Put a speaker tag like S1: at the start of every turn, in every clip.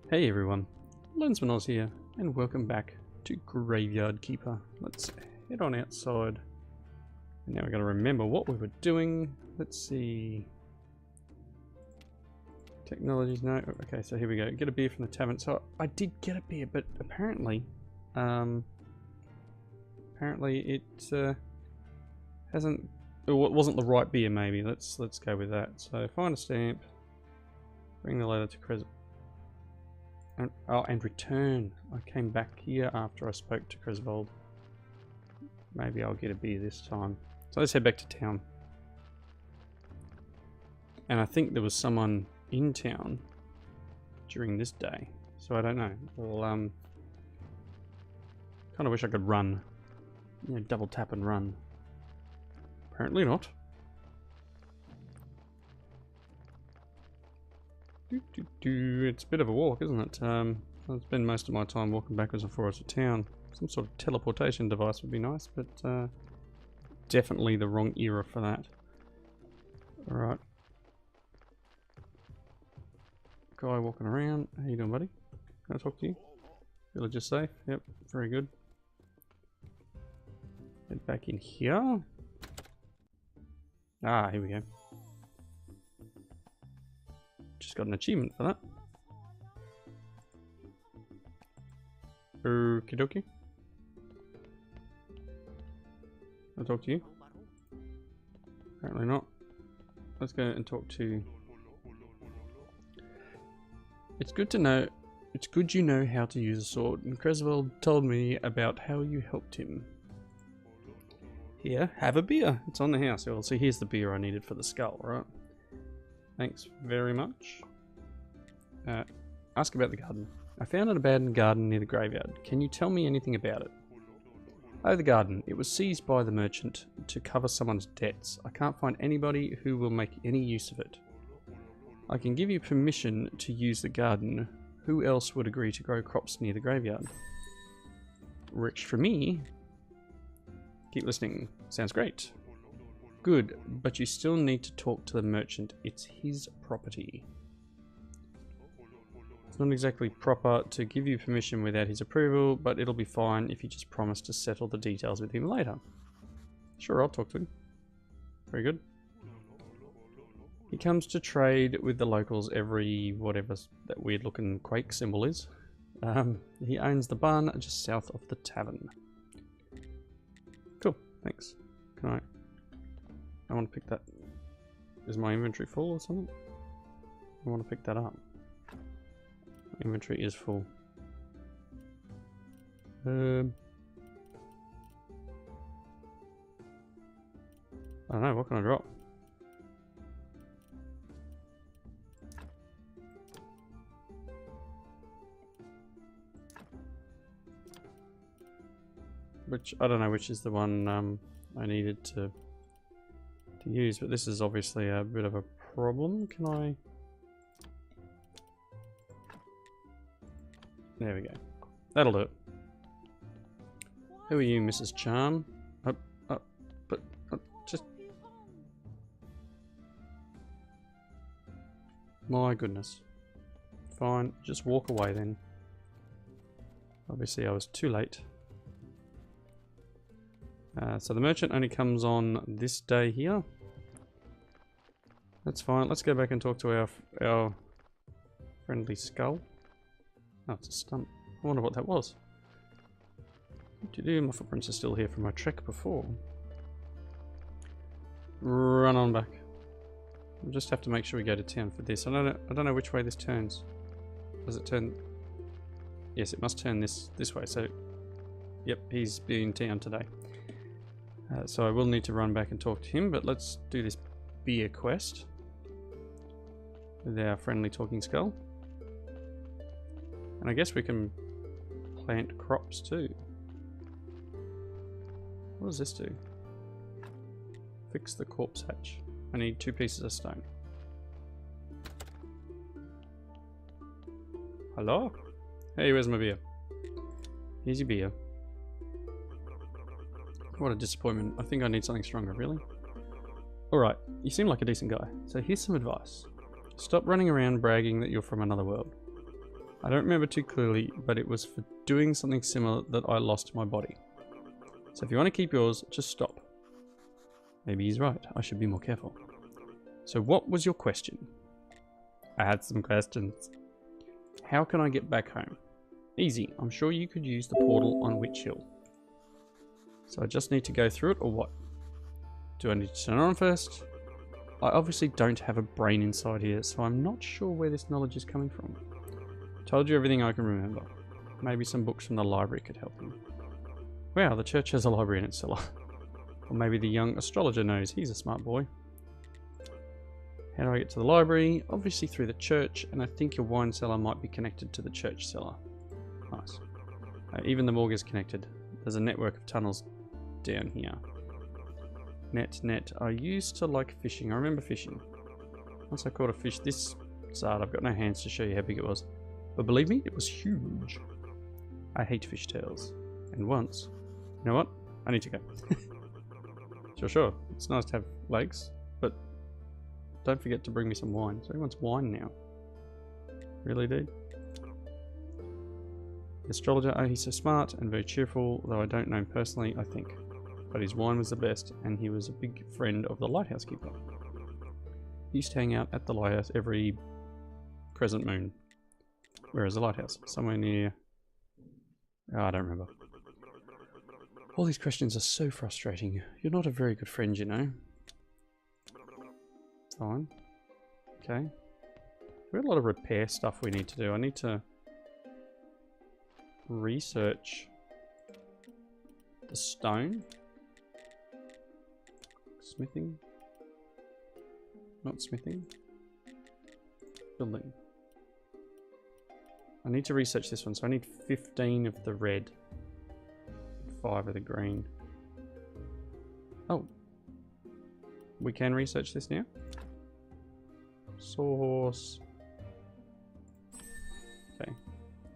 S1: Hey everyone, Lensman Oz here, and welcome back to Graveyard Keeper. Let's head on outside. And now we've got to remember what we were doing. Let's see. Technologies, no. Okay, so here we go. Get a beer from the tavern. So I did get a beer, but apparently it hasn't. Or it wasn't the right beer. Maybe let's go with that. So find a stamp. Bring the letter to Cres. And return. I came back here after I spoke to Cresvold. Maybe I'll get a beer this time. So let's head back to town. And I think there was someone in town during this day. So I don't know. Well, kind of wish I could run. You know, double tap and run. Apparently not. It's a bit of a walk, isn't it? I spend most of my time walking backwards and forwards to town. Some sort of teleportation device would be nice, but definitely the wrong era for that. Alright. Guy walking around. How you doing, buddy? Can I talk to you? Village is safe. Yep, very good. Head back in here. Ah, here we go. Just got an achievement for that. Okie dokie. I'll talk to you. Apparently not. Let's go and talk to... It's good to know... It's good you know how to use a sword, and Cresvold told me about how you helped him. Here, have a beer. It's on the house. Well, see, here's the beer I needed for the skull, right? Thanks very much. Ask about the garden. I found an abandoned garden near the graveyard. Can you tell me anything about it? Oh, the garden. It was seized by the merchant to cover someone's debts. I can't find anybody who will make any use of it. I can give you permission to use the garden. Who else would agree to grow crops near the graveyard? Rich for me. Keep listening. Sounds great. Good, but you still need to talk to the merchant. It's his property. It's not exactly proper to give you permission without his approval, but it'll be fine if you just promise to settle the details with him later. Sure, I'll talk to him. Very good. He comes to trade with the locals every whatever that weird looking quake symbol is. He owns the barn just south of the tavern. Cool, thanks. Can I want to pick that. Is my inventory full or something? I want to pick that up. Inventory is full. I don't know, what can I drop? Which, I don't know which is the one I needed to use, but this is obviously a bit of a problem. Can I... There we go. That'll do it. Who are you, Mrs. Charm? Just... My goodness. Fine, just walk away then. Obviously I was too late. So the merchant only comes on this day here. That's fine. Let's go back and talk to our friendly skull. Oh, it's a stump. I wonder what that was. My footprints are still here from my trek before. Run on back. We'll just have to make sure we go to town for this. I don't know which way this turns. Does it turn? Yes, it must turn this way. So, yep, he's been in town today. So I will need to run back and talk to him, but let's do this beer quest with our friendly talking skull. And I guess we can plant crops too. What does this do? Fix the corpse hatch. I need 2 pieces of stone. Hello? Hey, where's my beer? Here's your beer. What a disappointment. I think I need something stronger, really. Alright, you seem like a decent guy, so here's some advice. Stop running around bragging that you're from another world. I don't remember too clearly, but it was for doing something similar that I lost my body. So if you want to keep yours, just stop. Maybe he's right. I should be more careful. So what was your question? I had some questions. How can I get back home? Easy. I'm sure you could use the portal on Witch Hill. So I just need to go through it, or what? Do I need to turn it on first? I obviously don't have a brain inside here, so I'm not sure where this knowledge is coming from. Told you everything I can remember. Maybe some books from the library could help me. Wow, the church has a library in its cellar. Or maybe the young astrologer knows. He's a smart boy. How do I get to the library? Obviously through the church, and I think your wine cellar might be connected to the church cellar. Nice. Even the morgue is connected. There's a network of tunnels down here. Net. I used to like fishing. I remember fishing. Once I caught a fish this size, I've got no hands to show you how big it was. But believe me, it was huge. I hate fishtails. And once... You know what? I need to go. Sure. It's nice to have legs, but don't forget to bring me some wine. So everyone's wine now. Really, dude? The astrologer, oh, he's so smart and very cheerful, though I don't know him personally, I think. But his wine was the best, and he was a big friend of the lighthouse keeper. He used to hang out at the lighthouse every crescent moon. Where is the lighthouse? Somewhere near... Oh, I don't remember. All these questions are so frustrating. You're not a very good friend, you know. Fine. Okay. We've got a lot of repair stuff we need to do. I need to research the stone. Smithing. Not smithing. Building. I need to research this one, so I need 15 of the red. 5 of the green. Oh. We can research this now. Source. Okay.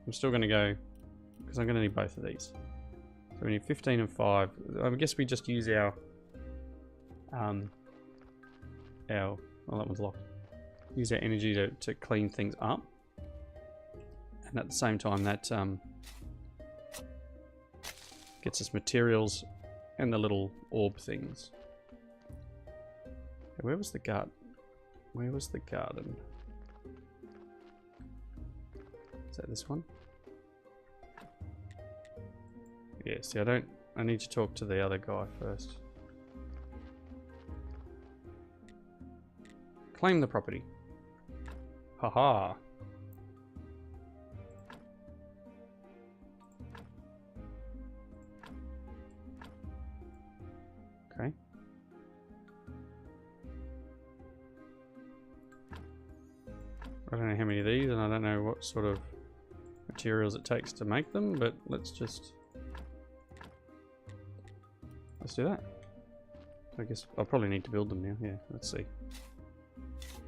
S1: I'm still going to go, because I'm going to need both of these. So we need 15 and 5. I guess we just use our... well, that one's locked. Use our energy to clean things up. And at the same time that gets us materials and the little orb things. Okay, where was the garden? Where was the garden? Is that this one? Yeah, see, I need to talk to the other guy first. Claim the property. Haha. Okay. I don't know how many of these, and I don't know what sort of materials it takes to make them, but let's do that. I guess I'll probably need to build them now. Yeah, let's see.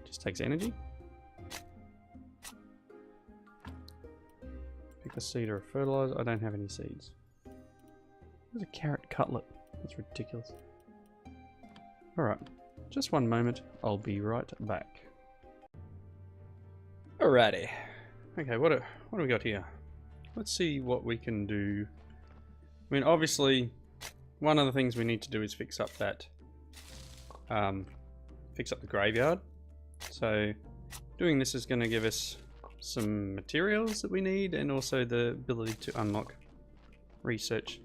S1: Just takes energy. Pick a seed or a fertilizer. I don't have any seeds. There's a carrot cutlet. That's ridiculous. Alright, just one moment. I'll be right back. Alrighty. Okay, what do we got here? Let's see what we can do. I mean, obviously, one of the things we need to do is fix up that, fix up the graveyard. So, doing this is going to give us some materials that we need, and also the ability to unlock research.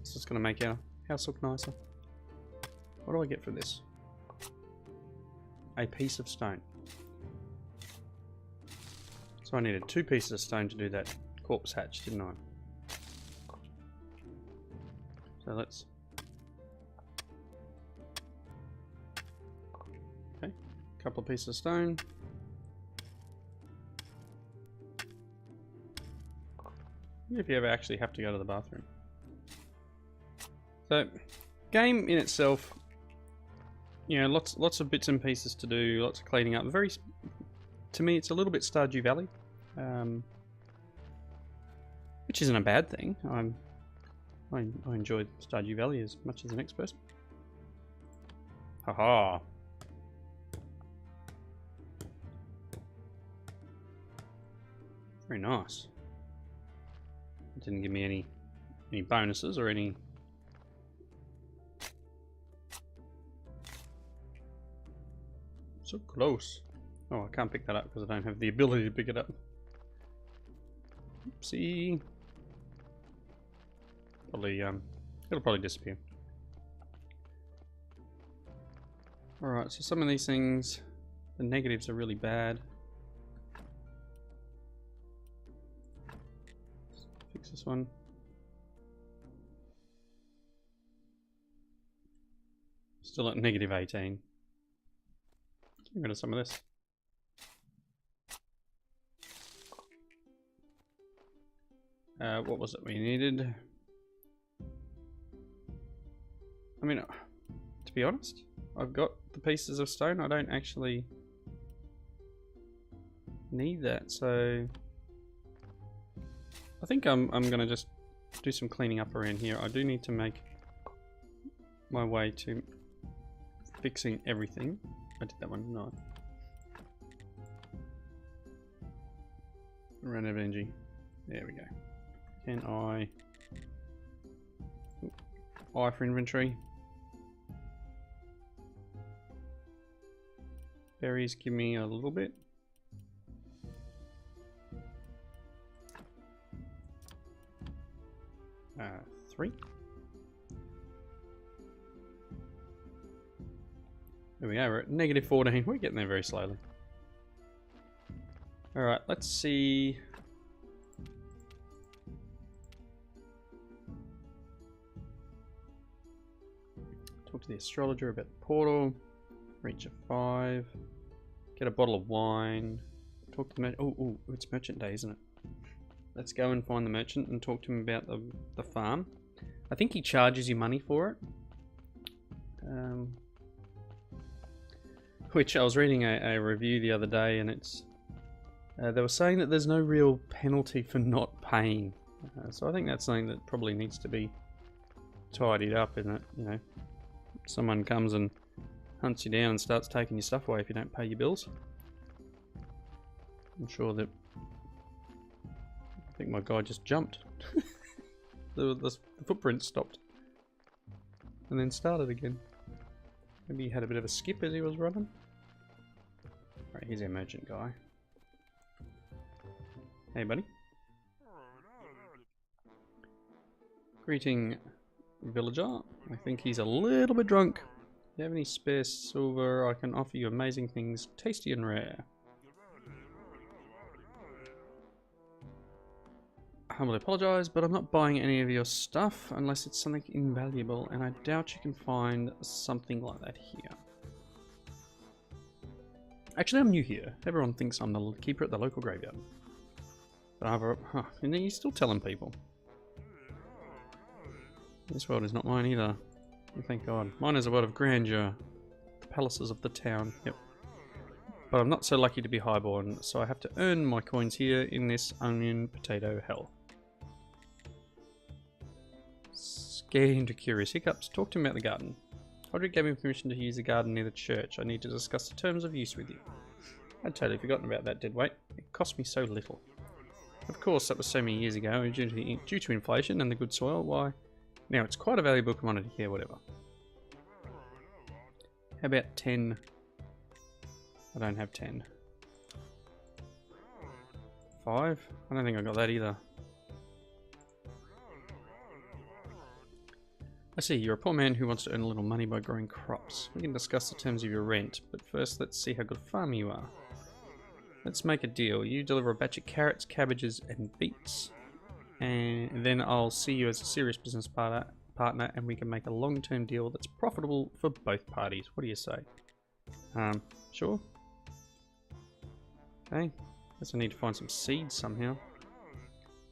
S1: So it's going to make our house look nicer. What do I get for this? A piece of stone. So I needed 2 pieces of stone to do that corpse hatch, didn't I? So let's... Okay, a couple of pieces of stone. If you ever actually have to go to the bathroom. So, game in itself, you know, lots of bits and pieces to do, lots of cleaning up. Very, to me, it's a little bit Stardew Valley, which isn't a bad thing. I enjoy Stardew Valley as much as the next person. Haha. Very nice. It didn't give me any bonuses or any. So close. Oh, I can't pick that up because I don't have the ability to pick it up. Oopsie. Probably it'll probably disappear. Alright, so some of these things, the negatives are really bad. Let's fix this one. Still at negative 18. Get rid of some of this. What was it we needed? I mean, to be honest, I've got the pieces of stone. I don't actually need that, so I think I'm gonna just do some cleaning up around here. I do need to make my way to fixing everything. I did that one, no. Ran out of energy. There we go. Can I? I for inventory. Berries give me a little bit. Three. There we go, we're at negative 14. We're getting there very slowly. Alright, let's see. Talk to the astrologer about the portal. Reach a 5. Get a bottle of wine. Talk to the merchant. Oh, it's merchant day, isn't it? Let's go and find the merchant and talk to him about the farm. I think he charges you money for it. Which I was reading a review the other day, and it's they were saying that there's no real penalty for not paying. So I think that's something that probably needs to be tidied up, isn't it? You know, someone comes and hunts you down and starts taking your stuff away if you don't pay your bills. I'm sure that I think my guy just jumped. the footprint stopped and then started again. Maybe he had a bit of a skip as he was running. Alright, here's our merchant guy. Hey buddy. Greeting villager. I think he's a little bit drunk. If you have any spare silver, I can offer you amazing things, tasty and rare. I humbly apologise, but I'm not buying any of your stuff unless it's something invaluable, and I doubt you can find something like that here. Actually, I'm new here. Everyone thinks I'm the keeper at the local graveyard. But and then you're still telling people. This world is not mine either. Thank God. Mine is a world of grandeur. The palaces of the town. Yep. But I'm not so lucky to be highborn, so I have to earn my coins here in this onion potato hell. Scared into curious hiccups. Talk to him about the garden. Hodrick gave me permission to use the garden near the church. I need to discuss the terms of use with you. I'd totally forgotten about that dead weight. It cost me so little. Of course, that was so many years ago, and due to inflation and the good soil, why, now it's quite a valuable commodity here, whatever. How about 10? I don't have 10. 5? I don't think I got that either. I see, you're a poor man who wants to earn a little money by growing crops. We can discuss the terms of your rent, but first let's see how good a farmer you are. Let's make a deal. You deliver a batch of carrots, cabbages, and beets. And then I'll see you as a serious business partner, and we can make a long-term deal that's profitable for both parties. What do you say? Sure. Okay. Guess I need to find some seeds somehow.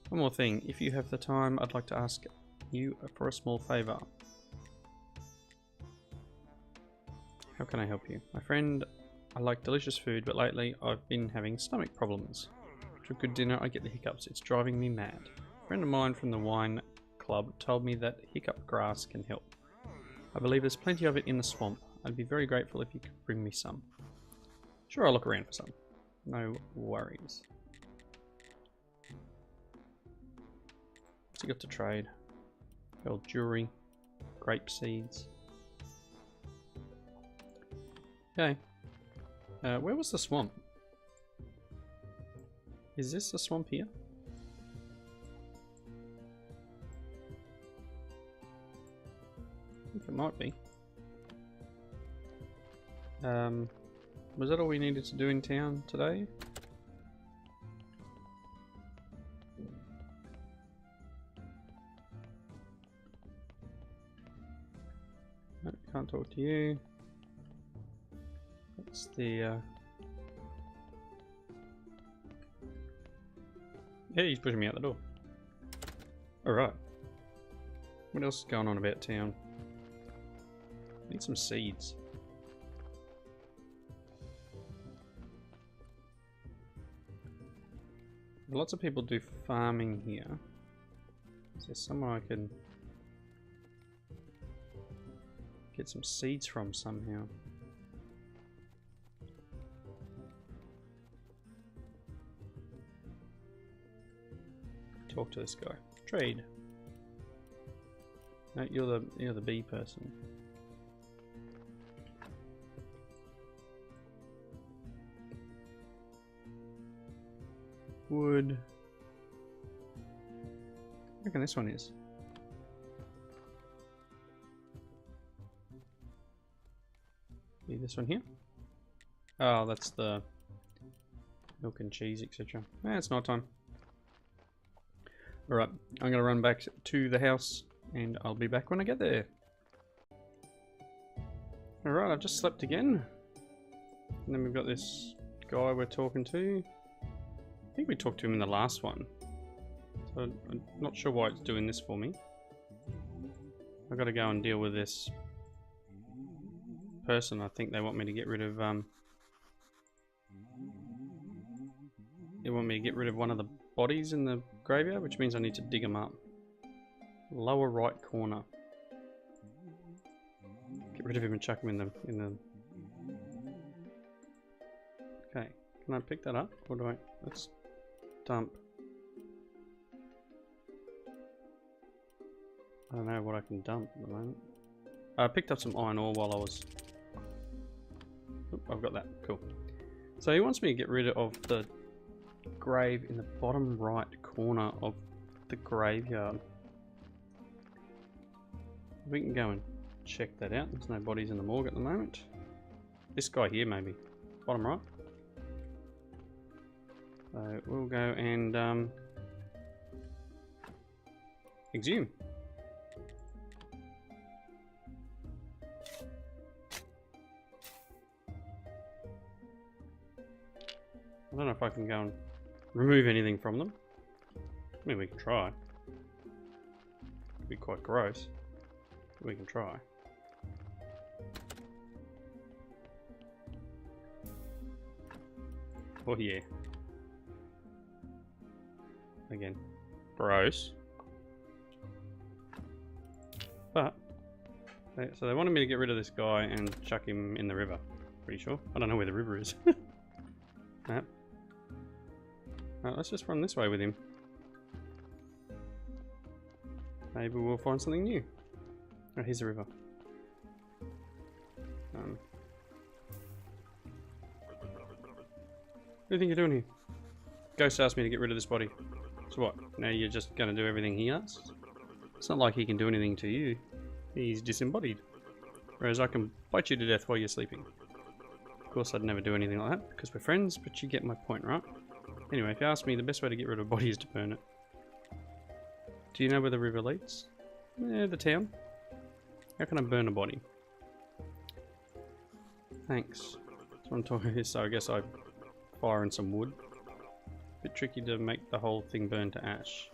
S1: One more thing. If you have the time, I'd like to ask you for a small favour. How can I help you? My friend, I like delicious food, but lately I've been having stomach problems. After a good dinner, I get the hiccups. It's driving me mad. A friend of mine from the wine club told me that hiccup grass can help. I believe there's plenty of it in the swamp. I'd be very grateful if you could bring me some. Sure, I'll look around for some. No worries. What's he got to trade? Gold jewelry, grape seeds. Okay. Where was the swamp? Is this the swamp here? I think it might be. Was that all we needed to do in town today? No, can't talk to you. That's the yeah, he's pushing me out the door. Alright. What else is going on about town? Need some seeds. Lots of people do farming here. Is there somewhere I can get some seeds from somehow? Talk to this guy. Trade. No, you're the bee person. Wood. I reckon this one is. See this one here? Oh, that's the milk and cheese, etc. It's night time. Alright, I'm gonna run back to the house and I'll be back when I get there. Alright, I've just slept again. And then we've got this guy we're talking to. I think we talked to him in the last one. So I'm not sure why it's doing this for me. I've got to go and deal with this person. I think they want me to get rid of they want me to get rid of one of the bodies in the graveyard, which means I need to dig them up. Lower right corner. Get rid of him and chuck him in the Okay, can I pick that up? Or do I let's dump. I don't know what I can dump at the moment. I picked up some iron ore while I was... Oop, I've got that. Cool. So he wants me to get rid of the grave in the bottom right corner of the graveyard. We can go and check that out. There's no bodies in the morgue at the moment. This guy here maybe. Bottom right. So we'll go and exhume. I don't know if I can go and remove anything from them. I mean, we can try. It'd be quite gross. But we can try. Oh yeah. Again, gross. But, so they wanted me to get rid of this guy and chuck him in the river. Pretty sure. I don't know where the river is. Map. Let's just run this way with him. Maybe we'll find something new. Oh, here's the river. What do you think you're doing here? Ghost asked me to get rid of this body. So what? Now you're just going to do everything he asks? It's not like he can do anything to you. He's disembodied. Whereas I can bite you to death while you're sleeping. Of course I'd never do anything like that because we're friends, but you get my point, right? Anyway, if you ask me, the best way to get rid of a body is to burn it. Do you know where the river leads? Yeah, the town. How can I burn a body? Thanks. That's what I'm talking here, so I guess I fire in some wood. Bit tricky to make the whole thing burn to ash.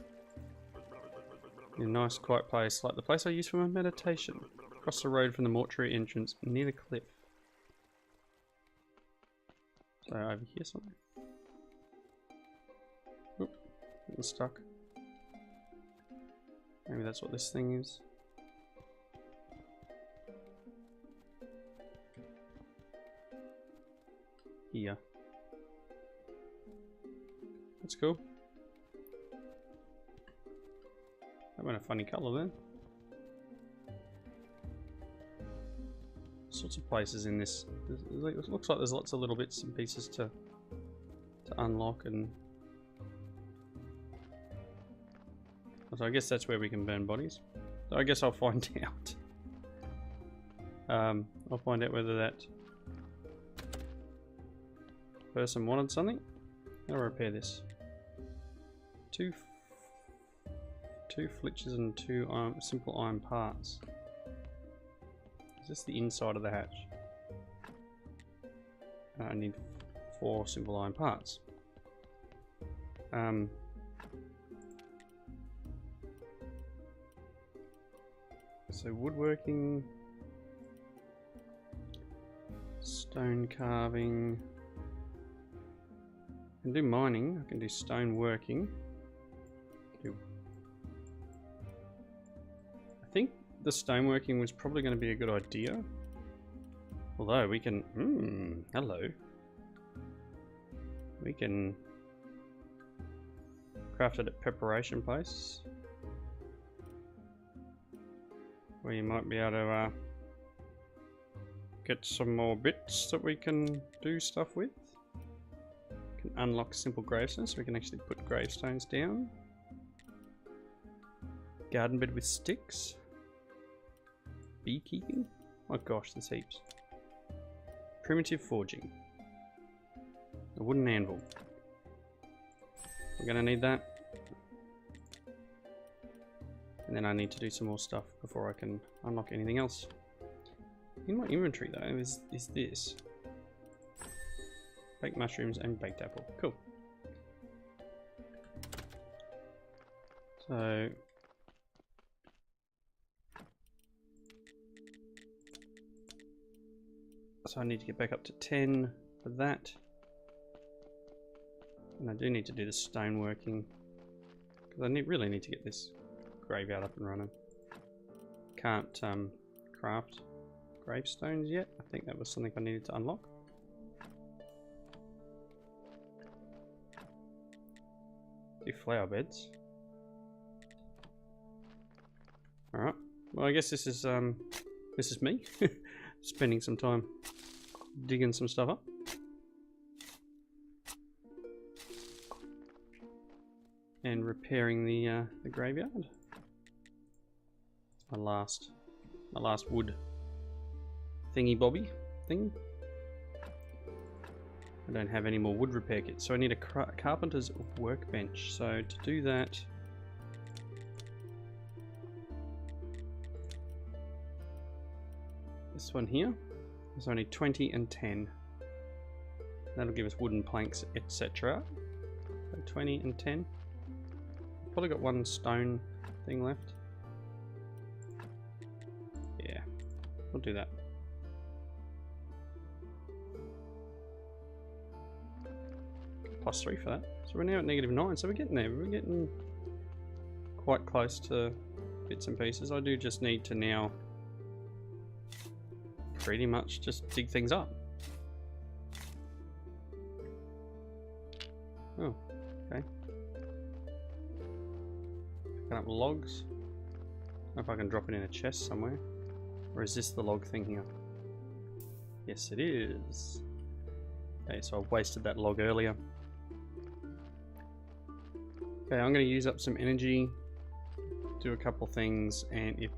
S1: In a nice quiet place, like the place I use for my meditation. Across the road from the mortuary entrance, near the cliff. So over here somewhere. Oop, getting stuck. Maybe that's what this thing is. Here. That's cool. That went a funny colour then. Sorts of places in this. It looks like there's lots of little bits and pieces to unlock, and so I guess that's where we can burn bodies. So I guess I'll find out. I'll find out whether that person wanted something. How do I repair this? Two flitches and two simple iron parts. Is this the inside of the hatch? I need 4 simple iron parts. So woodworking, stone carving. I can do mining. I can do stone working. I think the stoneworking was probably going to be a good idea. Although we can... hello. We can craft it at preparation place, where you might be able to get some more bits that we can do stuff with. We can unlock simple gravestones, so we can actually put gravestones down. Garden bed with sticks. Beekeeping? Oh gosh, there's heaps. Primitive forging. A wooden anvil. We're gonna need that. And then I need to do some more stuff before I can unlock anything else. In my inventory though is this. Baked mushrooms and baked apple. Cool. So I need to get back up to 10 for that. And I do need to do the stoneworking, because I really need to get this graveyard up and running. Can't craft gravestones yet. I think that was something I needed to unlock. Do flower beds. Alright. Well, I guess this is me spending some time digging some stuff up. And repairing the graveyard. My last wood thingy bobby thing. I don't have any more wood repair kits, so I need a carpenter's workbench. So to do that, this one here is only 20 and 10. That'll give us wooden planks, etc. So 20 and 10. Probably got one stone thing left. Yeah, we'll do that. +3 for that. So we're now at -9, so we're getting there. We're getting quite close to bits and pieces. I do just need to now pretty much just dig things up. Oh, okay. Picking up logs. I don't know if I can drop it in a chest somewhere. Or is this the log thing here? Yes, it is. Okay, so I wasted that log earlier. Okay, I'm going to use up some energy, do a couple things, and if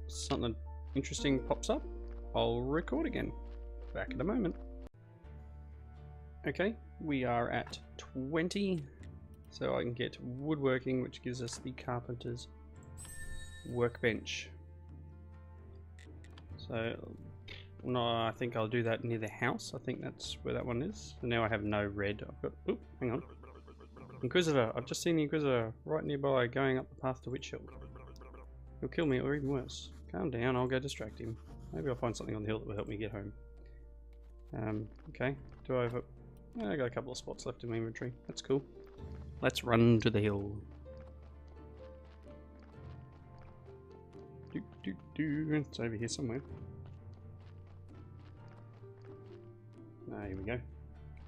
S1: something interesting pops up, I'll record again. Back in a moment. Okay, we are at 20, so I can get woodworking, which gives us the carpenter's workbench. So, no, I think I'll do that near the house. I think that's where that one is. So now I have no red. I've got, oop, hang on. Inquisitor. I've just seen the Inquisitor right nearby going up the path to Witch Hill. He'll kill me, or even worse. Calm down, I'll go distract him. Maybe I'll find something on the hill that will help me get home. Okay. Do I have a... I got a couple of spots left in my inventory. That's cool. Let's run to the hill. It's over here somewhere. Ah, here we go.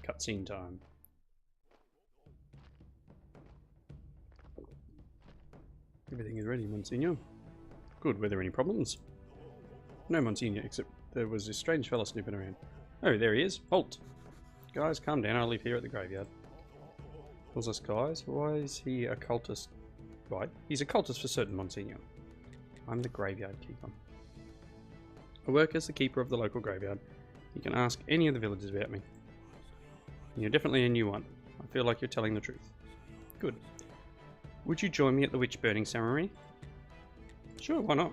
S1: Cutscene time. Everything is ready, Monsignor. Good. Were there any problems? No, Monsignor, except there was this strange fellow snooping around. Oh, there he is. Halt! Guys, calm down. I live here at the graveyard. Calls us guys? Why is he a cultist? Right. He's a cultist for certain, Monsignor. I'm the graveyard keeper. I work as the keeper of the local graveyard. You can ask any of the villagers about me. And you're definitely a new one. I feel like you're telling the truth. Good. Would you join me at the witch burning ceremony? Sure, why not?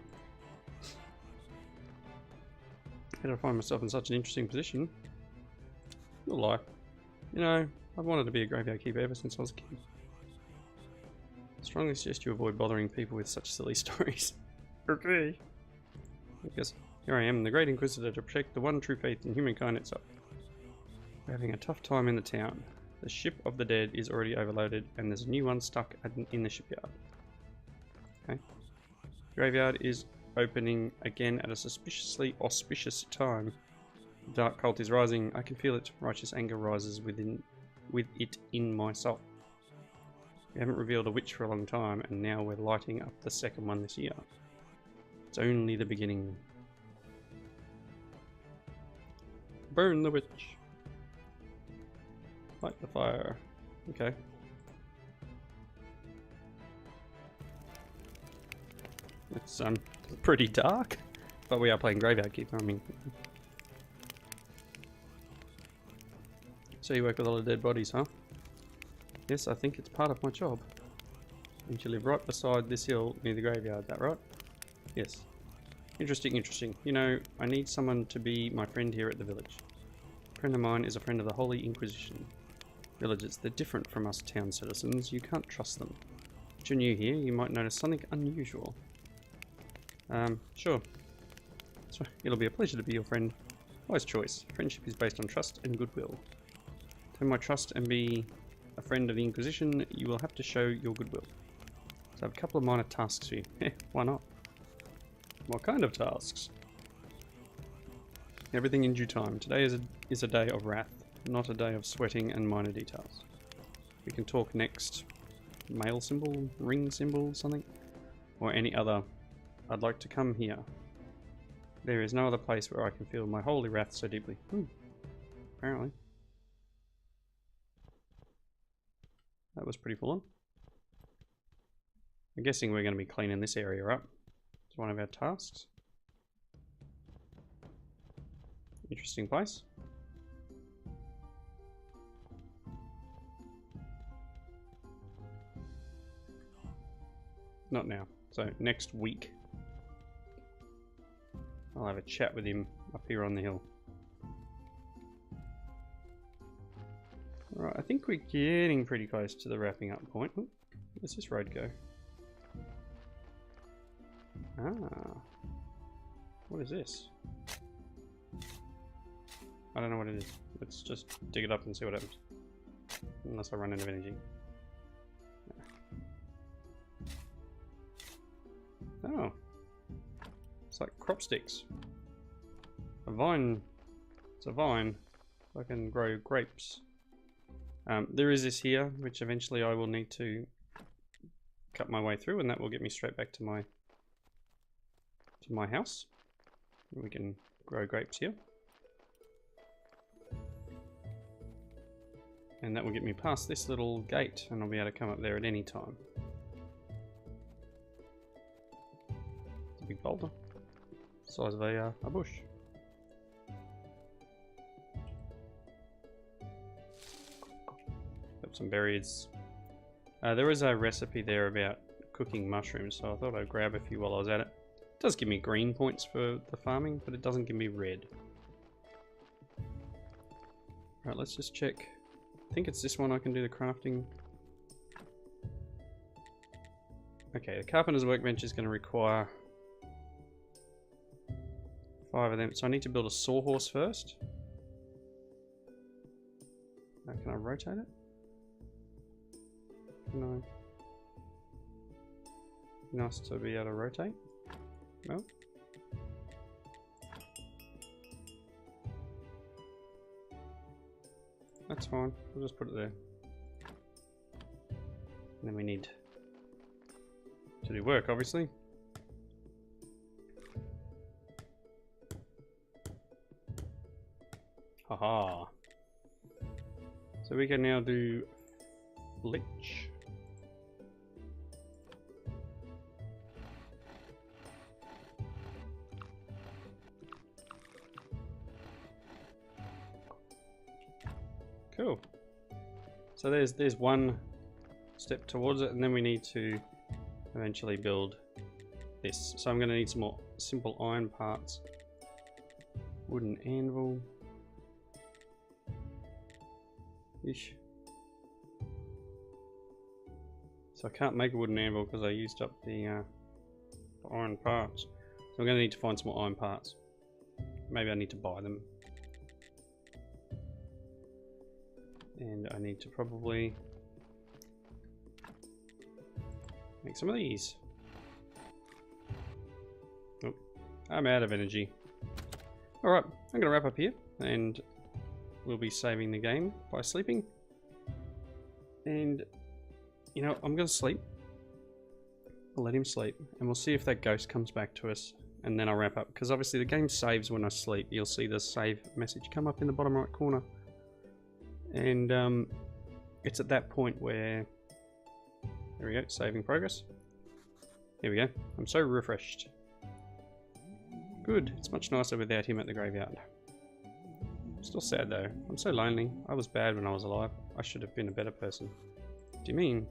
S1: How did I find myself in such an interesting position? You'll lie. You know, I've wanted to be a graveyard keeper ever since I was a kid. I strongly suggest you avoid bothering people with such silly stories. Okay. I guess here I am, the Great Inquisitor, to protect the one true faith in humankind itself. We're having a tough time in the town. The ship of the dead is already overloaded, and there's a new one stuck in the shipyard. Okay. The graveyard is opening again at a suspiciously auspicious time. The dark cult is rising. I can feel it. Righteous anger rises with it in my soul. We haven't revealed a witch for a long time, and now we're lighting up the second one this year. It's only the beginning. Burn the witch. Light the fire. Okay. It's pretty dark, but we are playing Graveyard Keeper. I mean, so you work with a lot of dead bodies, huh? Yes, I think it's part of my job. And you live right beside this hill near the graveyard, that right? Yes. Interesting, interesting. You know, I need someone to be my friend here at the village. A friend of mine is a friend of the Holy Inquisition. Villagers, they're different from us town citizens. You can't trust them. If you're new here, you might notice something unusual. Sure. So, it'll be a pleasure to be your friend. Wise choice. Friendship is based on trust and goodwill. To earn my trust and be a friend of the Inquisition, you will have to show your goodwill. So I have a couple of minor tasks for you. Why not? What kind of tasks? Everything in due time. Today is a day of wrath, not a day of sweating and minor details. We can talk next. Mail symbol? Ring symbol? Something? Or any other. I'd like to come here. There is no other place where I can feel my holy wrath so deeply. Apparently. That was pretty full on. I'm guessing we're going to be cleaning this area up. It's one of our tasks. Interesting place. Not now. So next week, I'll have a chat with him up here on the hill. Alright, I think we're getting pretty close to the wrapping up point. Ooh, where's this road go? Ah. What is this? I don't know what it is. Let's just dig it up and see what happens. Unless I run out of energy. Oh. It's like crop sticks. A vine. It's a vine. I can grow grapes. There is this here, which eventually I will need to cut my way through, and that will get me straight back to my house. We can grow grapes here. And that will get me past this little gate, and I'll be able to come up there at any time. It's a big boulder. Size of a bush. Got some berries. There is a recipe there about cooking mushrooms, so I thought I'd grab a few while I was at it. It does give me green points for the farming, but it doesn't give me red. Alright, let's just check. I think it's this one I can do the crafting. Okay, the carpenter's workbench is going to require 5 of them, so I need to build a sawhorse first. Can I rotate it? No. Nice to be able to rotate. No. That's fine. We'll just put it there. And then we need to do work, obviously. Haha. So we can now do bleach. Cool. So there's one step towards it, and then we need to eventually build this. So I'm going to need some more simple iron parts. Wooden anvil. Ish. So I can't make a wooden anvil because I used up the iron parts. So I'm going to need to find some more iron parts. Maybe I need to buy them. And I need to probably make some of these. Oh, I'm out of energy. Alright, I'm going to wrap up here, and we'll be saving the game by sleeping. And, you know, I'm going to sleep. I'll let him sleep, and we'll see if that ghost comes back to us, and then I'll wrap up. Because obviously the game saves when I sleep. You'll see the save message come up in the bottom right corner. And it's at that point where, there we go, saving progress. Here we go. I'm so refreshed. Good. It's much nicer without him at the graveyard. Still sad though. I'm so lonely. I was bad when I was alive. I should have been a better person. What do you mean?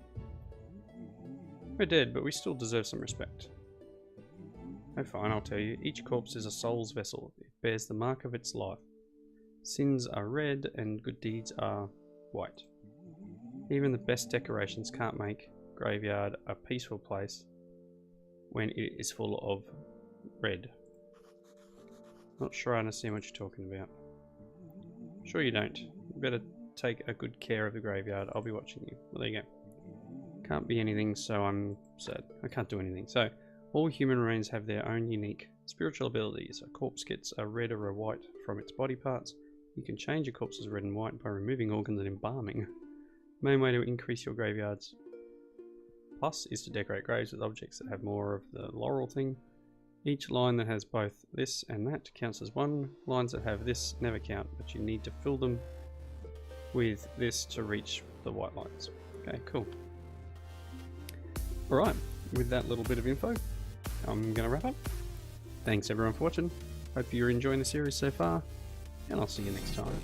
S1: We're dead, but we still deserve some respect. Oh fine, I'll tell you. Each corpse is a soul's vessel. It bears the mark of its life. Sins are red and good deeds are white. Even the best decorations can't make graveyard a peaceful place when it is full of red. Not sure I understand what you're talking about. Sure you don't. You better take a good care of the graveyard. I'll be watching you. Well, there you go. Can't be anything, so I'm sad. I can't do anything. So, all human remains have their own unique spiritual abilities. A corpse gets a red or a white from its body parts. You can change a corpse's red and white by removing organs and embalming. The main way to increase your graveyard's plus is to decorate graves with objects that have more of the laurel thing. Each line that has both this and that counts as one. Lines that have this never count, but you need to fill them with this to reach the white lines. Okay, cool. Alright, with that little bit of info, I'm going to wrap up. Thanks everyone for watching. Hope you're enjoying the series so far, and I'll see you next time.